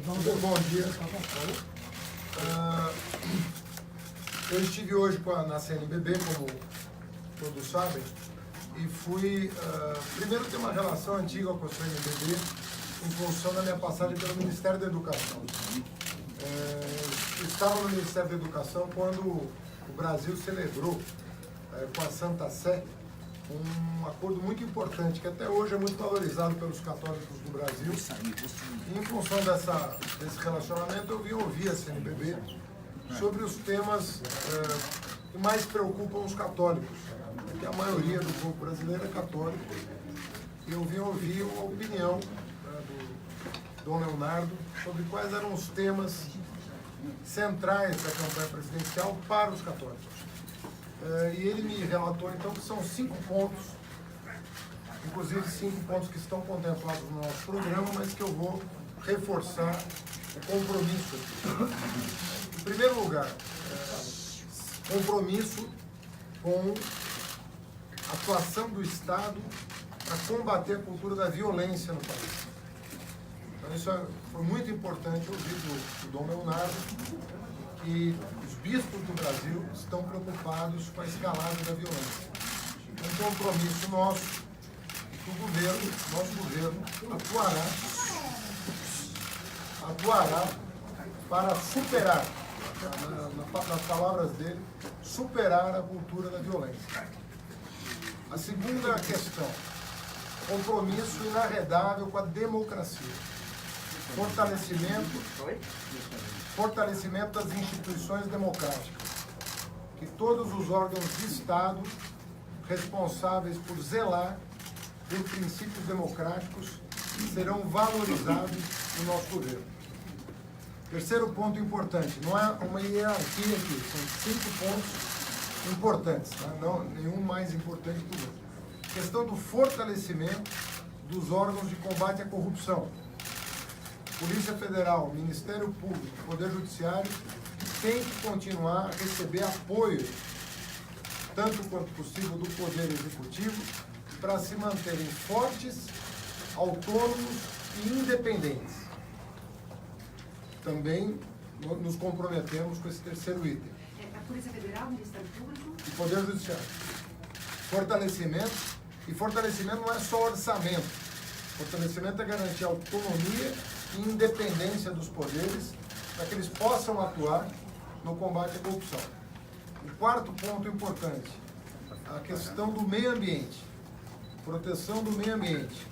Bom dia. Eu estive hoje na CNBB, como todos sabem, e fui... primeiro, tem uma relação antiga com a CNBB, em função da minha passagem pelo Ministério da Educação. Eu estava no Ministério da Educação quando o Brasil celebrou, com a Santa Sé, um acordo muito importante, que até hoje é muito valorizado pelos católicos do Brasil. E em função desse relacionamento, eu vim ouvir a CNBB sobre os temas que mais preocupam os católicos, porque a maioria do povo brasileiro é católico. E eu vim ouvir a opinião do Dom Leonardo sobre quais eram os temas centrais da campanha presidencial para os católicos. E ele me relatou, então, que são 5 pontos, inclusive 5 pontos que estão contemplados no nosso programa, mas que eu vou reforçar o compromisso aqui. Em primeiro lugar, compromisso com a atuação do Estado para combater a cultura da violência no país. Então, isso foi muito importante ouvir do Dom Leonardo, que os bispos do Brasil estão preocupados com a escalada da violência. Um compromisso nosso, que o nosso governo atuará para superar, nas palavras dele, superar a cultura da violência. A segunda questão, compromisso inarredável com a democracia. Fortalecimento das instituições democráticas, que todos os órgãos de Estado responsáveis por zelar por princípios democráticos serão valorizados no nosso governo. Terceiro ponto importante, não é uma hierarquia aqui, são 5 pontos importantes, tá? Não, nenhum mais importante que o outro. Questão do fortalecimento dos órgãos de combate à corrupção. Polícia Federal, Ministério Público, Poder Judiciário tem que continuar a receber apoio, tanto quanto possível, do Poder Executivo, para se manterem fortes, autônomos e independentes. Também nos comprometemos com esse terceiro item. A Polícia Federal, Ministério Público e Poder Judiciário. Fortalecimento, e fortalecimento não é só orçamento. Fortalecimento é garantir autonomia e independência dos poderes para que eles possam atuar no combate à corrupção. O quarto ponto importante, a questão do meio ambiente, proteção do meio ambiente.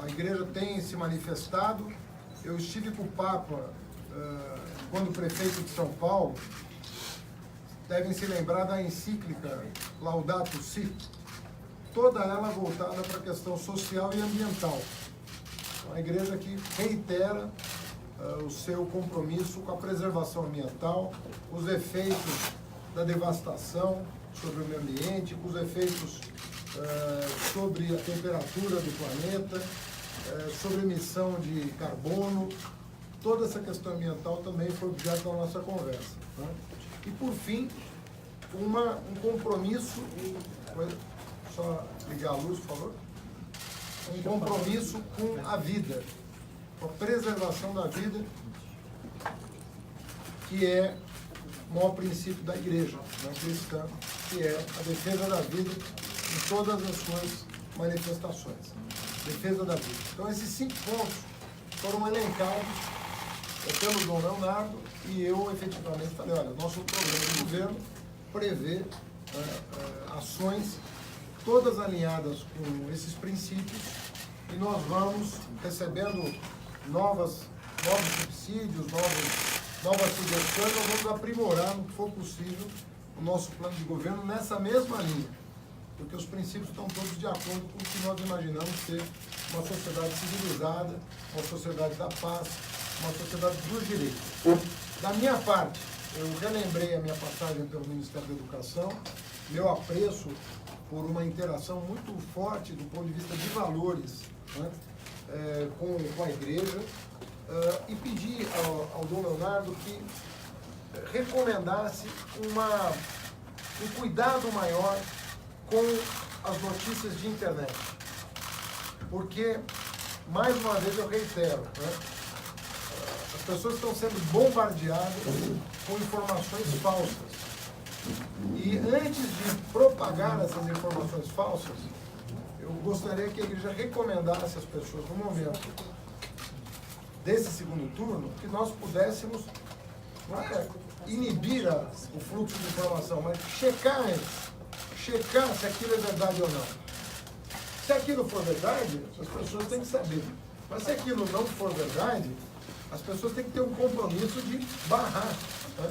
A igreja tem se manifestado, eu estive com o Papa quando prefeito de São Paulo, devem se lembrar da encíclica Laudato Si, toda ela voltada para a questão social e ambiental. A igreja que reitera o seu compromisso com a preservação ambiental, os efeitos da devastação sobre o meio ambiente, os efeitos sobre a temperatura do planeta, sobre emissão de carbono. Toda essa questão ambiental também foi objeto da nossa conversa, né? E, por fim, um compromisso... Só ligar a luz, por favor. Um compromisso com a vida, com a preservação da vida, que é o maior princípio da igreja, né, cristã, que é a defesa da vida em todas as suas manifestações. Defesa da vida. Então, esses 5 pontos foram elencados pelo Dom Leonardo e eu, efetivamente, falei, olha, nosso programa de governo prevê ações todas alinhadas com esses princípios, e nós vamos recebendo novos subsídios, novas sugestões, nós vamos aprimorar, no que for possível, o nosso plano de governo nessa mesma linha, porque os princípios estão todos de acordo com o que nós imaginamos ser uma sociedade civilizada, uma sociedade da paz, uma sociedade dos direitos. Da minha parte, eu relembrei a minha passagem pelo Ministério da Educação, meu apreço por uma interação muito forte do ponto de vista de valores, né, com a igreja, e pedi ao Dom Leonardo que recomendasse um cuidado maior com as notícias de internet. Porque, mais uma vez eu reitero, né, pessoas estão sendo bombardeadas com informações falsas. E antes de propagar essas informações falsas, eu gostaria que a igreja recomendasse às pessoas, no momento desse segundo turno, que nós pudéssemos não é inibir o fluxo de informação, mas checar antes, checar se aquilo é verdade ou não. Se aquilo for verdade, as pessoas têm que saber. Mas se aquilo não for verdade, as pessoas têm que ter um compromisso de barrar, né,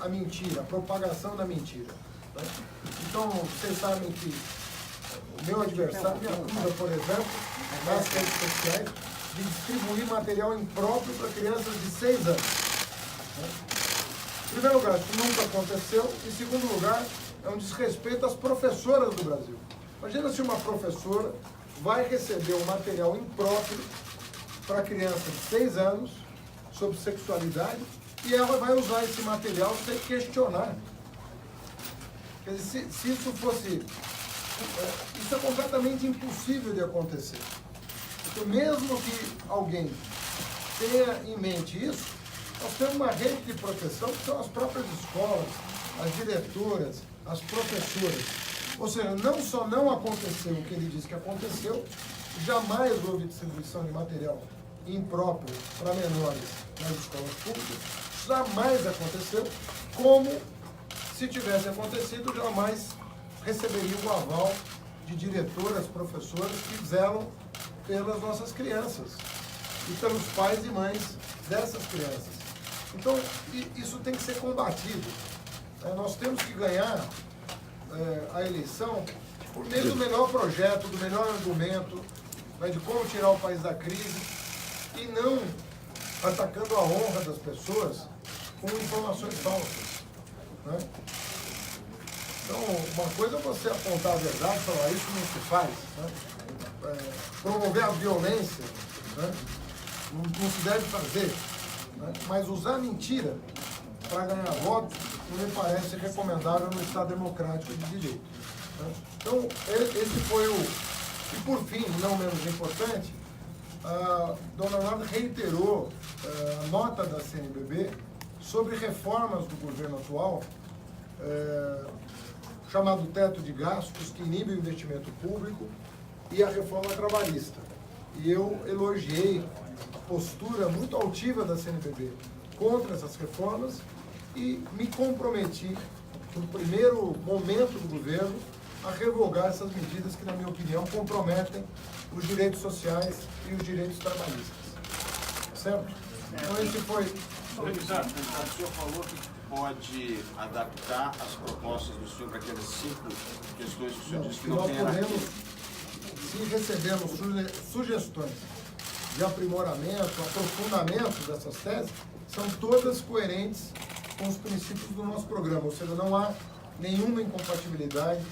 a mentira, a propagação da mentira. Né? Então, vocês sabem que o meu adversário me acusa, por exemplo, nas redes sociais, de distribuir material impróprio para crianças de 6 anos. Né? Em primeiro lugar, isso nunca aconteceu. Em segundo lugar, é um desrespeito às professoras do Brasil. Imagina se uma professora vai receber um material impróprio para criança de 6 anos sobre sexualidade e ela vai usar esse material sem questionar. Quer dizer, se isso fosse... Isso é completamente impossível de acontecer. Porque mesmo que alguém tenha em mente isso, nós temos uma rede de proteção que são as próprias escolas, as diretoras, as professoras. Ou seja, não só não aconteceu o que ele disse que aconteceu, jamais houve distribuição de material impróprio para menores nas escolas públicas, jamais aconteceu, como se tivesse acontecido, jamais receberia o aval de diretoras, professoras que zelam pelas nossas crianças e pelos pais e mães dessas crianças. Então, isso tem que ser combatido. Nós temos que ganhar a eleição por meio do melhor projeto, do melhor argumento, né, de como tirar o país da crise e não atacando a honra das pessoas com informações falsas. Né? Então, uma coisa é você apontar a verdade e falar, isso não se faz. Né? Promover a violência, né? Não se deve fazer. Né? Mas usar mentira para ganhar votos não me parece recomendável no Estado democrático de direito. Né? Então, esse foi o... E por fim, não menos importante, a dona Leonardo reiterou a nota da CNBB sobre reformas do governo atual, chamado teto de gastos, que inibe o investimento público, e a reforma trabalhista. E eu elogiei a postura muito altiva da CNBB contra essas reformas e me comprometi, no primeiro momento do governo, a revogar essas medidas que, na minha opinião, comprometem os direitos sociais e os direitos trabalhistas. Certo? Então, esse foi... Deputado, o senhor falou que pode adaptar as propostas do senhor para aquelas 5 questões que o senhor disse que não tem podemos, se recebermos sugestões de aprimoramento, aprofundamento dessas teses, são todas coerentes com os princípios do nosso programa, ou seja, não há nenhuma incompatibilidade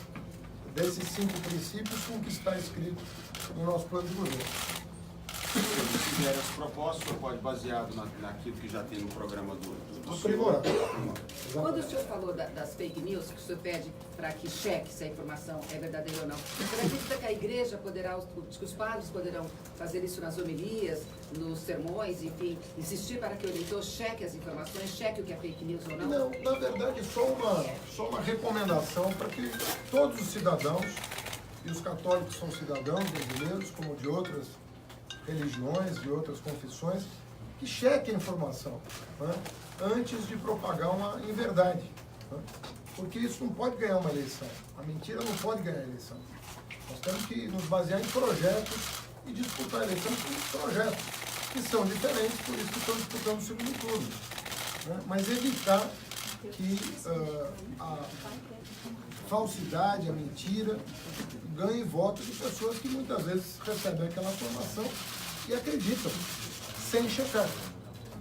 desses 5 princípios com o que está escrito no nosso plano de governo. Se vier as propostas, o senhor pode, baseado naquilo que já tem no programa do Aprimorar. Quando o senhor falou das fake news, que o senhor pede para que cheque se a informação é verdadeira ou não, você acredita que a igreja poderá, que os padres poderão fazer isso nas homilias, nos sermões, enfim, insistir para que o eleitor cheque as informações, cheque o que é fake news ou não? Não, na verdade, só uma recomendação para que todos os cidadãos, e os católicos são cidadãos brasileiros, como de outras religiões, de outras confissões, que chequem a informação, né, antes de propagar uma inverdade. Né, porque isso não pode ganhar uma eleição. A mentira não pode ganhar a eleição. Nós temos que nos basear em projetos e disputar a eleição com projetos que são diferentes, por isso que estamos disputando o segundo turno. Né, mas evitar que a falsidade, a mentira, ganhe votos de pessoas que muitas vezes recebem aquela informação e acreditam, sem checar.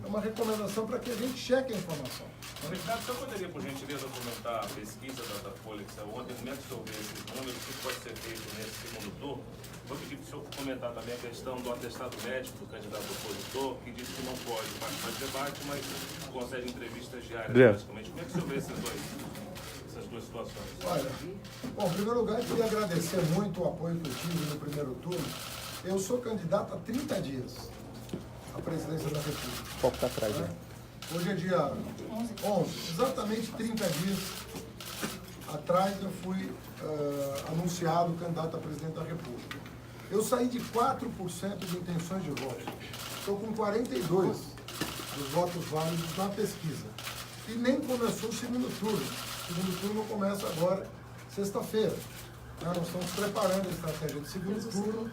É uma recomendação para que a gente cheque a informação. Deputado, o senhor poderia, por gentileza, comentar a pesquisa da Folha que saiu ontem, como é que o senhor vê esses números, o que pode ser feito nesse segundo turno? Vou pedir para o senhor comentar também a questão do atestado médico do candidato opositor, que diz que não pode participar de debate, mas concede entrevistas diárias, basicamente. Como é que o senhor vê essas duas situações? Olha, bom, em primeiro lugar, eu queria agradecer muito o apoio que eu tive no primeiro turno. Eu sou candidato há 30 dias. Há à presidência da República. O foco está atrás, né? Hoje é dia 11, exatamente 30 dias atrás eu fui anunciado candidato a presidente da República. Eu saí de 4% de intenções de voto. Estou com 42% dos votos válidos na pesquisa. E nem começou o segundo turno. O segundo turno começa agora, sexta-feira. Nós estamos preparando a estratégia de segundo turno,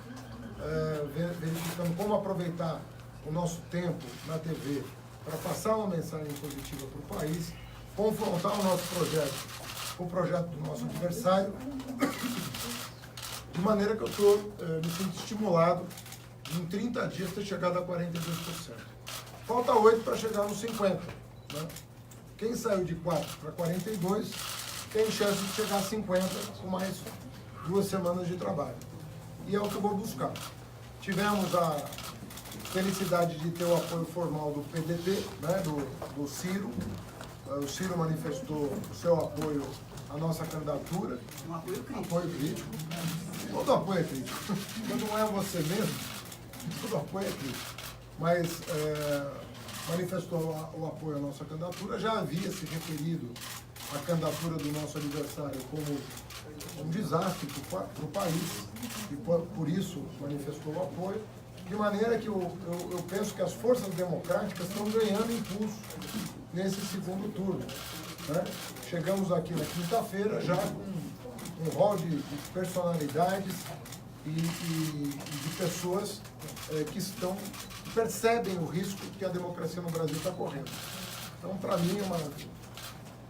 verificando como aproveitar o nosso tempo na TV para passar uma mensagem positiva para o país, confrontar o nosso projeto com o projeto do nosso adversário, de maneira que eu estou me sentindo estimulado de, em 30 dias, ter chegado a 42%. Falta 8 para chegar nos 50%. Né? Quem saiu de 4 para 42 tem chance de chegar a 50 com mais 2 semanas de trabalho. E é o que eu vou buscar. Tivemos a felicidade de ter o apoio formal do PDT, né, do Ciro. O Ciro manifestou o seu apoio à nossa candidatura. Um apoio crítico. Apoio crítico. Todo apoio é crítico. Quando não é você mesmo, todo apoio é crítico. Mas manifestou o apoio à nossa candidatura. Já havia se referido à candidatura do nosso adversário como um desastre para o país. E por isso manifestou o apoio. De maneira que eu penso que as forças democráticas estão ganhando impulso nesse segundo turno. Né? Chegamos aqui na quinta-feira já com um rol de personalidades e de pessoas que percebem o risco que a democracia no Brasil está correndo. Então, para mim, é uma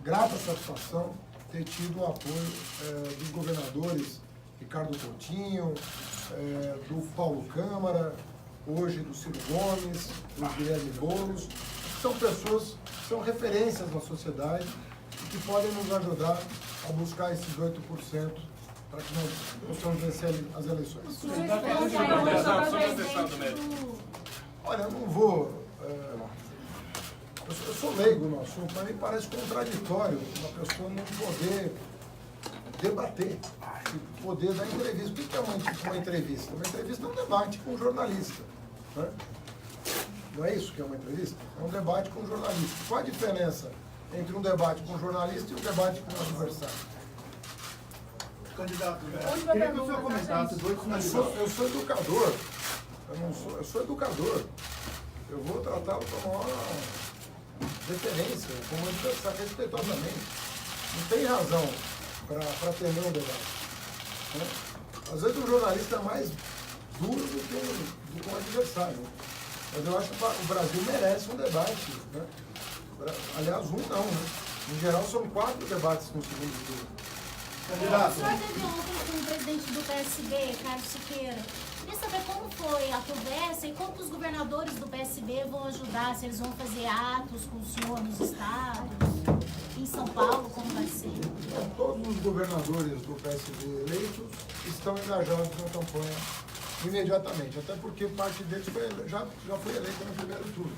grata satisfação ter tido o apoio dos governadores Ricardo Coutinho, do Paulo Câmara, hoje do Ciro Gomes, do Guilherme Boulos, que são pessoas que são referências na sociedade e que podem nos ajudar a buscar esses 8% para que nós possamos vencer as eleições. Olha, eu não vou... eu sou leigo no assunto, mas me parece contraditório uma pessoa não poder debater, poder dar entrevista. O que é uma entrevista? Uma entrevista é um debate com um jornalista. Né? Não é isso que é uma entrevista? É um debate com um jornalista. Qual a diferença entre um debate com um jornalista e um debate com um adversário? Candidato, queria que o senhor comentasse dois finalizações. Eu sou educador. Eu sou educador. Eu vou tratá-lo com a maior deferência, como adversário, respeitosamente. Não tem razão para temer um debate. Né? Às vezes o jornalista é mais duro do que um adversário. Mas eu acho que o Brasil merece um debate. Né? Aliás, um não. Né? Em geral, são 4 debates no segundo turno. Candidato. O senhor teve ontem com o presidente do PSB, Carlos Siqueira. Queria saber como foi a conversa e como que os governadores do PSB vão ajudar, se eles vão fazer atos com o senhor nos estados, em São Paulo, como vai ser? Todos os governadores do PSB eleitos estão engajados na campanha imediatamente, até porque parte deles já foi eleita no primeiro turno.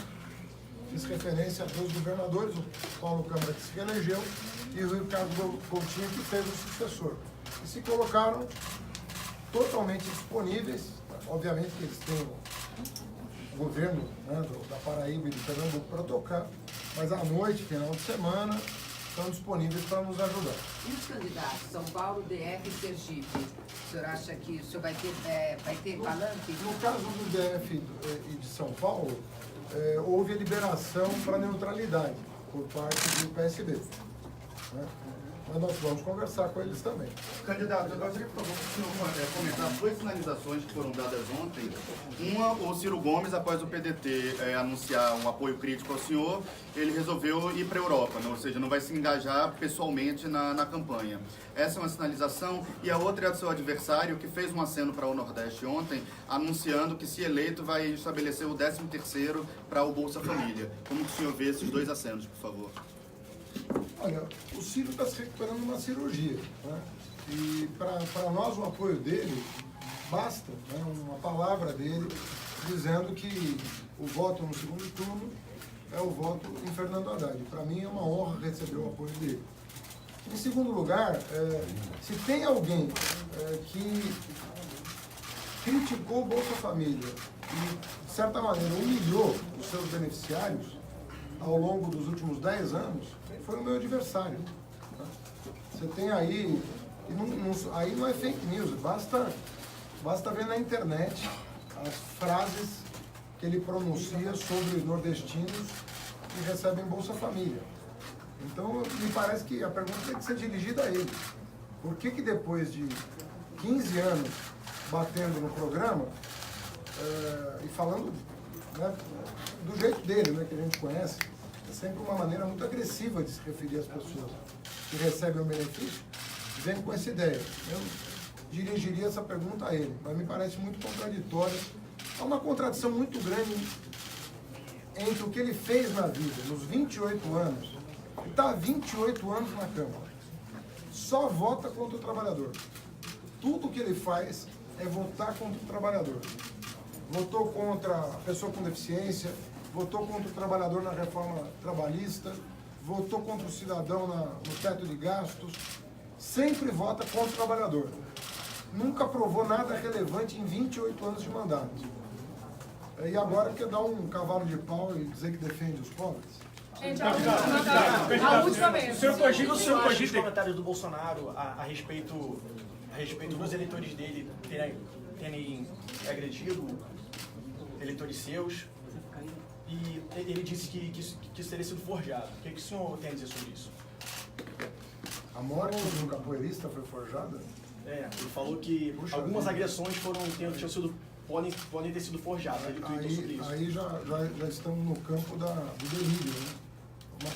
Fiz referência a 2 governadores, o Paulo Câmara, que se reelegeu, e o Ricardo Coutinho, que fez o sucessor. E se colocaram totalmente disponíveis. Obviamente que eles têm o governo, né, da Paraíba e de Pernambuco para tocar, mas à noite, final de semana, estão disponíveis para nos ajudar. E os candidatos, São Paulo, DF e Sergipe, o senhor acha que o senhor vai ter palanque? No caso do DF e de São Paulo, houve a liberação para neutralidade por parte do PSB. Né? Mas nós vamos conversar com eles também. Candidato, eu gostaria, por favor, que o senhor comentasse 2 finalizações que foram dadas ontem. Uma, o Ciro Gomes, após o PDT anunciar um apoio crítico ao senhor, ele resolveu ir para a Europa, né? Ou seja, não vai se engajar pessoalmente na campanha. Essa é uma sinalização. E a outra é do seu adversário, que fez um aceno para o Nordeste ontem, anunciando que, se eleito, vai estabelecer o 13º para o Bolsa Família. Como que o senhor vê esses 2 acenos, por favor? Olha, o Ciro está se recuperando uma cirurgia, né? E para nós o apoio dele basta, né? Uma palavra dele dizendo que o voto no segundo turno é o voto em Fernando Haddad. Para mim é uma honra receber o apoio dele. Em segundo lugar, se tem alguém que criticou o Bolsa Família e certa maneira, humilhou os seus beneficiários ao longo dos últimos 10 anos, foi o meu adversário. Né? Você tem aí, aí não é fake news, basta ver na internet as frases que ele pronuncia sobre nordestinos que recebem Bolsa Família. Então, me parece que a pergunta tem que ser dirigida a ele. Por que depois de 15 anos batendo no programa e falando, né, do jeito dele, né, que a gente conhece, é sempre uma maneira muito agressiva de se referir às pessoas que recebem o benefício, vem com essa ideia. Eu dirigiria essa pergunta a ele, mas me parece muito contraditória. Há uma contradição muito grande entre o que ele fez na vida, nos 28 anos, ele está há 28 anos na Câmara, só vota contra o trabalhador. Tudo que ele faz é votar contra o trabalhador. Votou contra a pessoa com deficiência, votou contra o trabalhador na reforma trabalhista, votou contra o cidadão no teto de gastos, sempre vota contra o trabalhador. Nunca provou nada relevante em 28 anos de mandato. E agora quer dar um cavalo de pau e dizer que defende os pobres? Gente, a última vez. O senhor cogita os comentários do Bolsonaro a respeito dos eleitores dele terem agredido eleitores seus? E ele disse que isso teria sido forjado. O que o senhor tem a dizer sobre isso? A morte de um capoeirista foi forjada? Ele falou que algumas agressões podem ter sido forjadas. Ele tweetou sobre isso. Aí já estamos no campo do delírio, né?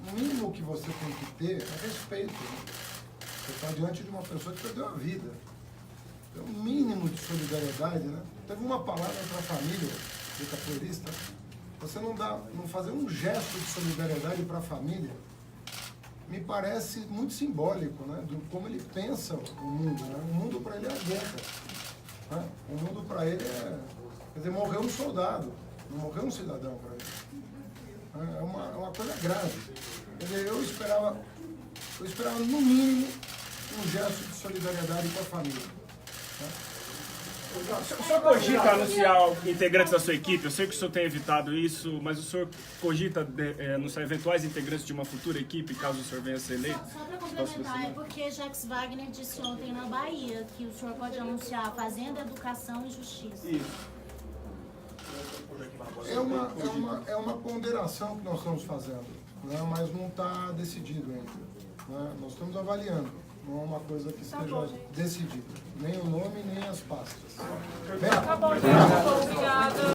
O mínimo que você tem que ter é respeito. Né? Você está diante de uma pessoa que perdeu a vida. Tem um mínimo de solidariedade, né? Teve uma palavra para a família do capoeirista. Você não fazer um gesto de solidariedade para a família, me parece muito simbólico, né? De como ele pensa o mundo, né? O mundo para ele é a guerra. Né? O mundo para ele é... Quer dizer, morreu um soldado, não morreu um cidadão para ele. É uma coisa grave. Quer dizer, eu esperava no mínimo um gesto de solidariedade com a família. Né? O senhor cogita anunciar integrantes da sua equipe? Eu sei que o senhor tem evitado isso, mas o senhor cogita anunciar eventuais integrantes de uma futura equipe, caso o senhor venha a ser eleito? Só para complementar, é porque Jacques Wagner disse ontem na Bahia que o senhor pode anunciar Fazenda, Educação e Justiça. Isso. É uma ponderação que nós estamos fazendo, né? Mas não está decidido ainda. Né? Nós estamos avaliando. Não é uma coisa que esteja decidida. Nem o nome, nem as pastas. Tá bom, gente. Obrigada.